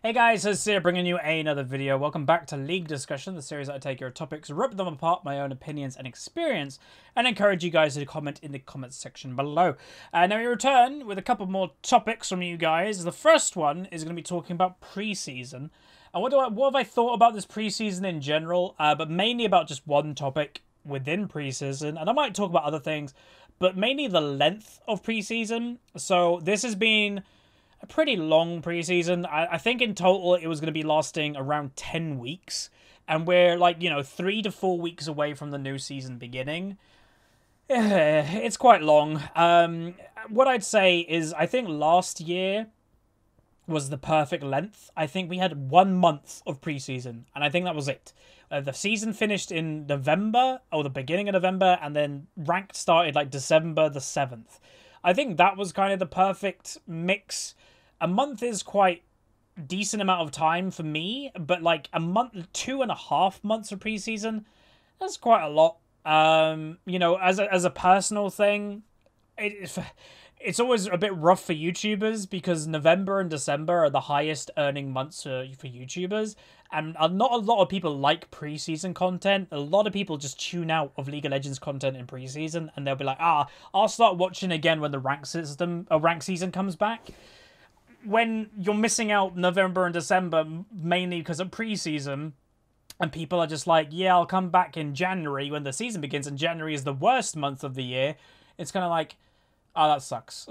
Hey guys, Huzzy here bringing you another video. Welcome back to League Discussion, the series that I take your topics, rip them apart, my own opinions and experience, and encourage you guys to comment in the comments section below. Now we return with a couple more topics from you guys. The first one is going to be talking about preseason. And what have I thought about this preseason in general, but mainly about just one topic within preseason. And I might talk about other things, but mainly the length of preseason. So this has been a pretty long preseason. I think in total it was going to be lasting around 10 weeks. And we're like, 3 to 4 weeks away from the new season beginning. It's quite long. What I'd say is I think last year was the perfect length. I think we had 1 month of preseason. And I think that was it. The season finished in November, or the beginning of November. And then ranked started like December the 7th. I think that was kind of the perfect mix. A month is quite decent amount of time for me, but like a month, 2.5 months of preseason, that's quite a lot. As a personal thing, it's always a bit rough for YouTubers because November and December are the highest earning months for YouTubers, and not a lot of people like preseason content. A lot of people just tune out of League of Legends content in preseason, and they'll be like, I'll start watching again when the rank season comes back. When you're missing out November and December mainly because of preseason, and people are just like, yeah, I'll come back in January when the season begins, and January is the worst month of the year. It's kind of like, oh, that sucks.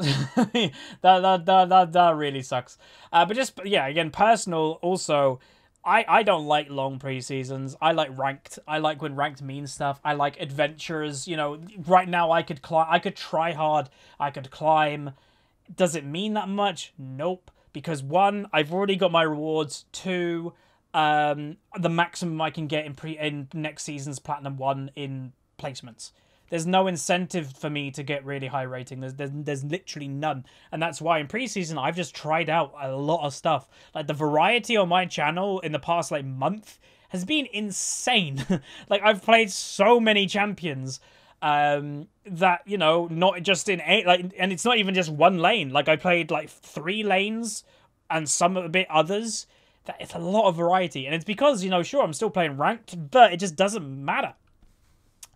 that really sucks. Again, personal also. I don't like long preseasons. I like ranked. I like when ranked means stuff. I like adventures. Right now I could try hard. I could climb. Does it mean that much? Nope. Because 1, I've already got my rewards. 2, the maximum I can get in next season's Platinum 1 in placements. There's no incentive for me to get really high rating. There's literally none. And that's why in preseason, I've just tried out a lot of stuff. Like, the variety on my channel in the past, month has been insane. I've played so many champions that, not just in 8, and it's not even just one lane. I played, 3 lanes and some a bit others. It's a lot of variety. And it's because, sure, I'm still playing ranked, but it just doesn't matter.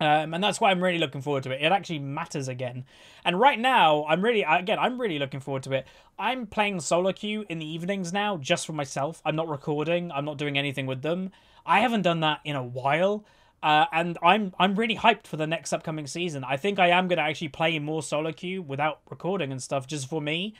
And that's why I'm really looking forward to it. It actually matters again. And right now, I'm really looking forward to it. I'm playing solo queue in the evenings now, just for myself. I'm not recording. I'm not doing anything with them. I haven't done that in a while. And I'm really hyped for the next upcoming season. I think I am going to actually play more solo queue without recording and stuff, just for me.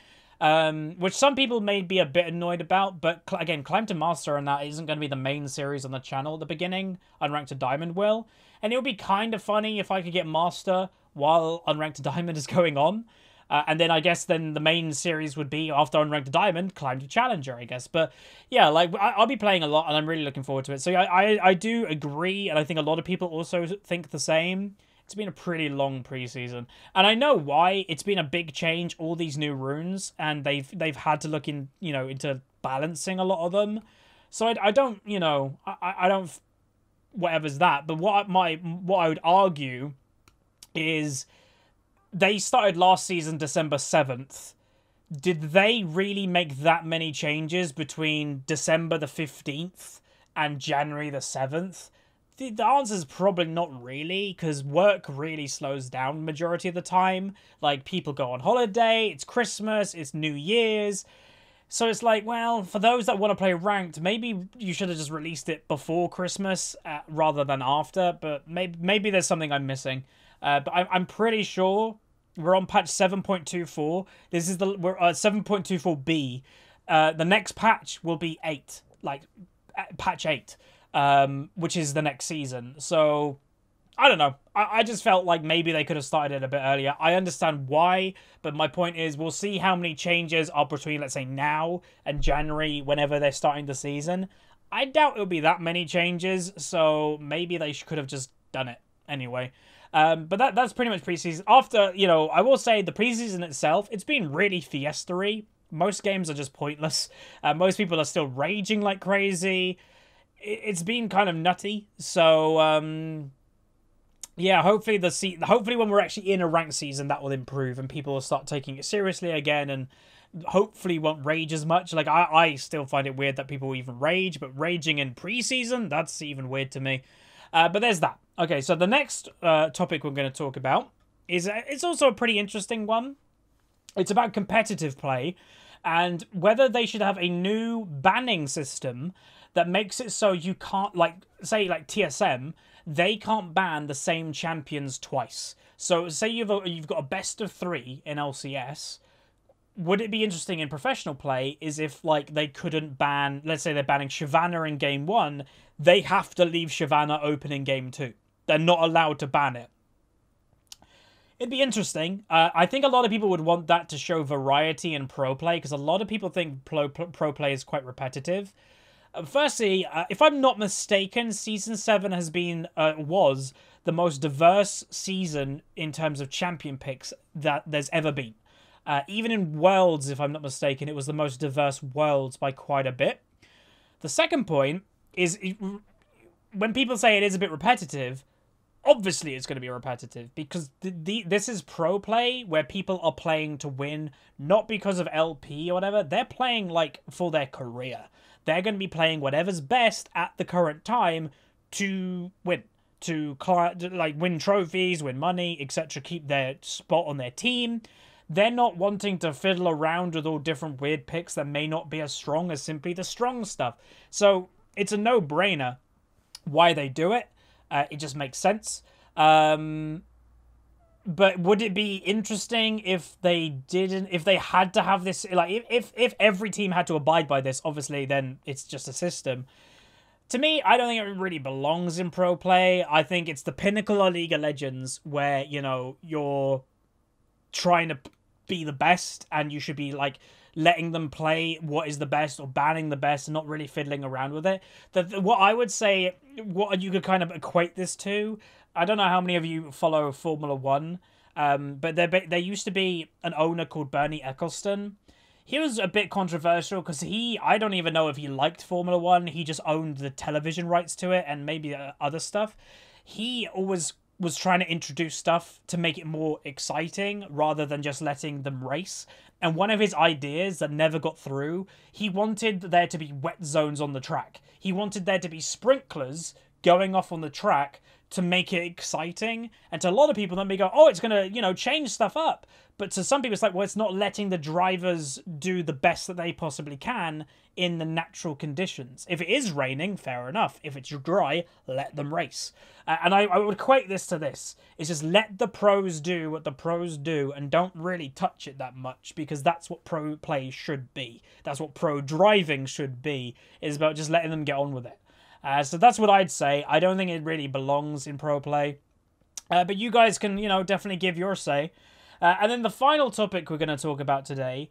Which some people may be a bit annoyed about, but again, Climb to Master and that isn't going to be the main series on the channel at the beginning. Unranked to Diamond will. And it would be kind of funny if I could get Master while Unranked to Diamond is going on. And then I guess the main series would be after Unranked to Diamond, Climb to Challenger, I guess. But yeah, I'll be playing a lot and I'm really looking forward to it. So I do agree, and I think a lot of people also think the same. It's been a pretty long preseason, and I know why. It's been a big change, all these new runes, and they've had to look into balancing a lot of them. So I don't, I don't, whatever's that. But what I would argue is they started last season December 7th. Did they really make that many changes between December the 15th and January the 7th? The answer is probably not really, because work really slows down majority of the time. People go on holiday, it's Christmas, it's New Year's. So it's well, for those that want to play ranked, maybe you should have just released it before Christmas rather than after. But maybe there's something I'm missing. But I'm pretty sure we're on patch 7.24. We're 7.24b. The next patch will be 8, patch 8. Which is the next season. So I don't know. I just felt like maybe they could have started it a bit earlier. I understand why, but my point is we'll see how many changes are between, let's say, now and January, whenever they're starting the season. I doubt it'll be that many changes, so maybe they could have just done it anyway. But that's pretty much preseason. After, I will say the preseason itself, it's been really fiesta-y. Most games are just pointless. Most people are still raging like crazy. It's been kind of nutty, so yeah. Hopefully when we're actually in a ranked season, that will improve and people will start taking it seriously again, and hopefully won't rage as much. Like, I still find it weird that people even rage, but raging in preseason, that's even weird to me. But there's that. Okay, so the next topic we're going to talk about is it's also a pretty interesting one. It's about competitive play and whether they should have a new banning system that makes it so you can't, like, say, like TSM, they can't ban the same champions twice. So say you've got a best of 3 in LCS. Would it be interesting in professional play is if, like, they couldn't ban, let's say they're banning Shyvana in game 1, they have to leave Shyvana open in game 2. They're not allowed to ban it. It'd be interesting. I think a lot of people would want that to show variety in pro play, because a lot of people think pro play is quite repetitive. Firstly, if I'm not mistaken, Season 7 has been, was the most diverse season in terms of champion picks that there's ever been. Even in Worlds, if I'm not mistaken, it was the most diverse Worlds by quite a bit. The second point is, when people say it is a bit repetitive, obviously it's going to be repetitive, because this is pro play where people are playing to win, not because of LP or whatever. They're playing, like, for their career. They're going to be playing whatever's best at the current time to win. To, like, win trophies, win money, etc. Keep their spot on their team. They're not wanting to fiddle around with all different weird picks that may not be as strong as simply the strong stuff. So it's a no-brainer why they do it. It just makes sense. But would it be interesting if they didn't, if they had to have this, like, if every team had to abide by this, obviously then it's just a system. To me, I don't think it really belongs in pro play. I think it's the pinnacle of League of Legends where, you know, you're trying to be the best and you should be, like, letting them play what is the best or banning the best and not really fiddling around with it. What I would say, what you could kind of equate this to, I don't know how many of you follow Formula 1, but there used to be an owner called Bernie Eccleston. He was a bit controversial because I don't even know if he liked Formula 1. He just owned the television rights to it and maybe other stuff. He always was trying to introduce stuff to make it more exciting rather than just letting them race. And one of his ideas that never got through, he wanted there to be wet zones on the track. He wanted there to be sprinklers going off on the track to make it exciting. And to a lot of people, then we go, oh, it's going to, you know, change stuff up. But to some people, it's like, well, it's not letting the drivers do the best that they possibly can in the natural conditions. If it is raining, fair enough. If it's dry, let them race. And I would equate this to this. It's just let the pros do what the pros do and don't really touch it that much, because that's what pro play should be. That's what pro driving should be, is about just letting them get on with it. So that's what I'd say. I don't think it really belongs in pro play. But you guys can, you know, definitely give your say. And then the final topic we're going to talk about today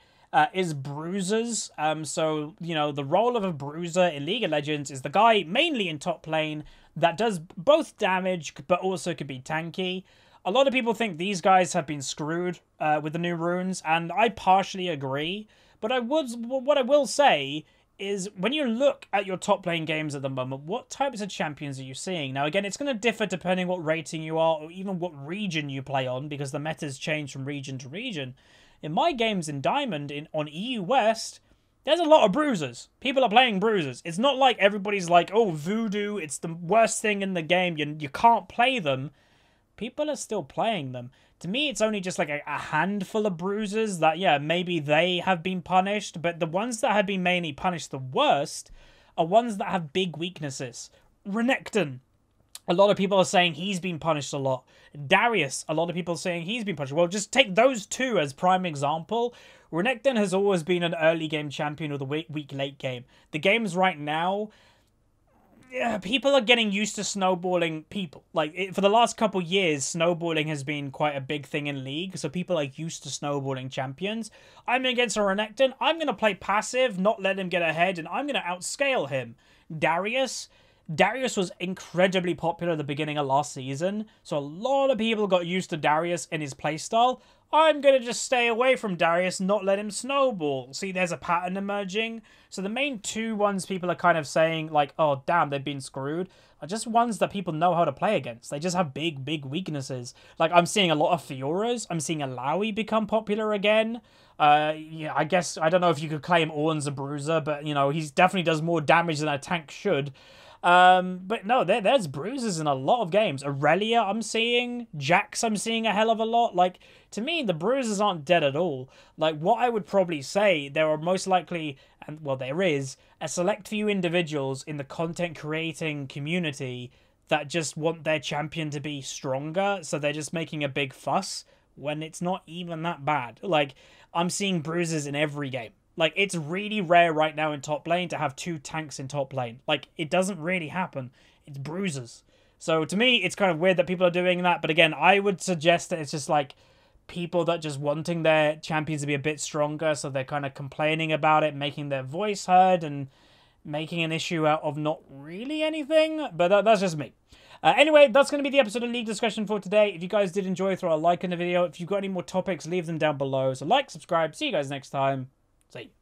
is bruisers. So, you know, the role of a bruiser in League of Legends is the guy mainly in top lane that does both damage but also could be tanky. A lot of people think these guys have been screwed with the new runes, and I partially agree. But what I will say is, when you look at your top lane games at the moment, what types of champions are you seeing? Now, again, it's going to differ depending what rating you are or even what region you play on, because the meta's change from region to region. In my games in Diamond, on EU West, there's a lot of bruisers. People are playing bruisers. It's not like everybody's like, oh, Voodoo, it's the worst thing in the game, you can't play them. People are still playing them. To me, it's only just like a handful of bruisers that, yeah, maybe they have been punished, but the ones that have been mainly punished the worst are ones that have big weaknesses. Renekton, a lot of people are saying he's been punished a lot. Darius, a lot of people are saying he's been punished. Well, just take those two as prime example. Renekton has always been an early game champion with a weak late game. The games right now, yeah, people are getting used to snowballing people. Like, for the last couple years, snowballing has been quite a big thing in League, so people are used to snowballing champions. I'm against a Renekton. I'm going to play passive, not let him get ahead, and I'm going to outscale him. Darius was incredibly popular at the beginning of last season, so a lot of people got used to Darius and his playstyle. I'm going to just stay away from Darius, not let him snowball. See, there's a pattern emerging. So the main two ones people are kind of saying, like, oh, damn, they've been screwed, are just ones that people know how to play against. They just have big weaknesses. Like, I'm seeing a lot of Fioras. I'm seeing Alawi become popular again. Yeah, I guess, I don't know if you could claim Ornn's a bruiser, but, you know, he definitely does more damage than a tank should. But no, there's bruises in a lot of games. Aurelia, I'm seeing. Jax, I'm seeing a hell of a lot. Like, to me, the bruises aren't dead at all. Like, what I would probably say, there are most likely, and well, there is, a select few individuals in the content creating community that just want their champion to be stronger, so they're just making a big fuss when it's not even that bad. Like, I'm seeing bruises in every game. Like, it's really rare right now in top lane to have 2 tanks in top lane. Like, it doesn't really happen. It's bruisers. So, to me, it's kind of weird that people are doing that. But again, I would suggest that it's just, like, people that just wanting their champions to be a bit stronger. So, they're kind of complaining about it, making their voice heard, and making an issue out of not really anything. But that's just me. Anyway, that's going to be the episode of League discussion for today. If you guys did enjoy, throw a like in the video. If you've got any more topics, leave them down below. So, like, subscribe. See you guys next time. See you.